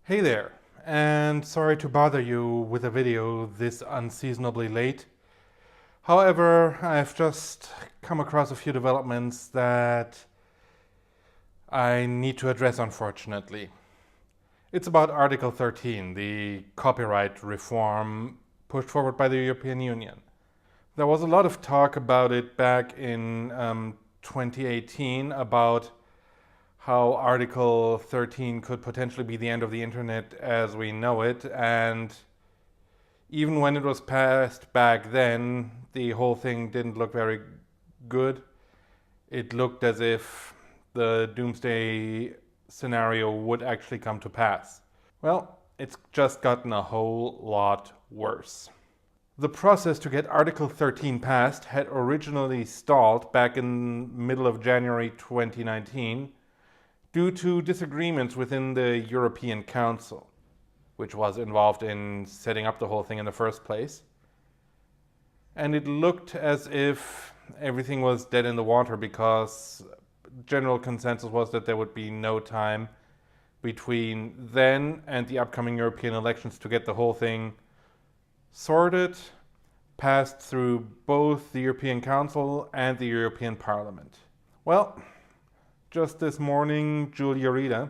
Hey there, and sorry to bother you with a video this unseasonably late. However, I've just come across a few developments that I need to address, unfortunately. It's about Article 13, the copyright reform pushed forward by the European Union. There was a lot of talk about it back in 2018 about how Article 13 could potentially be the end of the internet as we know it, and even when it was passed back then, the whole thing didn't look very good. It looked as if the doomsday scenario would actually come to pass. Well, it's just gotten a whole lot worse. The process to get Article 13 passed had originally stalled back in middle of January 2019 due to disagreements within the European Council, which was involved in setting up the whole thing in the first place. And it looked as if everything was dead in the water because general consensus was that there would be no time between then and the upcoming European elections to get the whole thing sorted, passed through both the European Council and the European Parliament. Well, just this morning, Julia Rieda,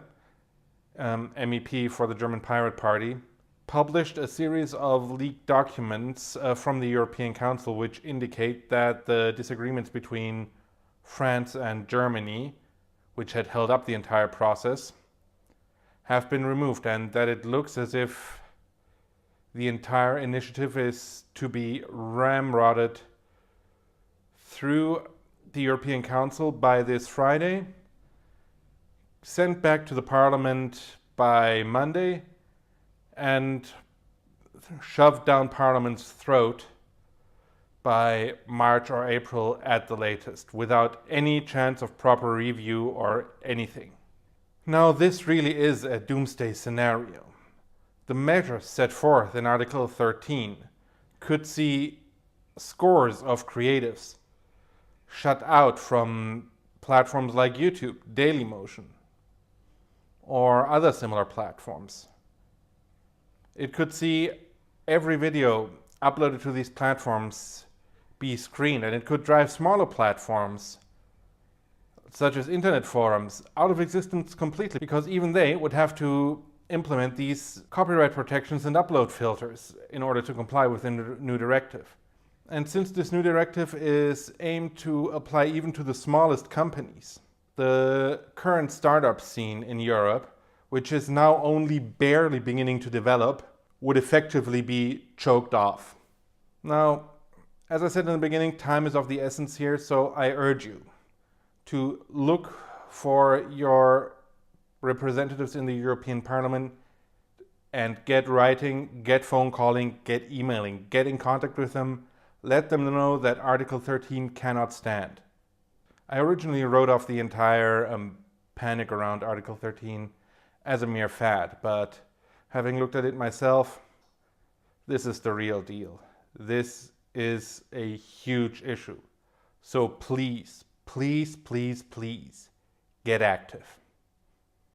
MEP for the German Pirate Party, published a series of leaked documents from the European Council which indicate that the disagreements between France and Germany, which had held up the entire process, have been removed, and that it looks as if the entire initiative is to be ramrodded through the European Council by this Friday, sent back to the Parliament by Monday, and shoved down Parliament's throat by March or April at the latest, without any chance of proper review or anything. Now, this really is a doomsday scenario. The measures set forth in Article 13 could see scores of creatives shut out from platforms like YouTube, Dailymotion, or other similar platforms. It could see every video uploaded to these platforms be screened, and it could drive smaller platforms, such as internet forums, out of existence completely, because even they would have to implement these copyright protections and upload filters in order to comply with the new directive. And since this new directive is aimed to apply even to the smallest companies, the current startup scene in Europe, which is now only barely beginning to develop, would effectively be choked off. Now, as I said in the beginning, time is of the essence here, so I urge you to look for your representatives in the European Parliament and get writing, get phone calling, get emailing, get in contact with them, let them know that Article 13 cannot stand. I originally wrote off the entire panic around Article 13 as a mere fad, but having looked at it myself, this is the real deal. This is a huge issue. So please, please, please, please, get active.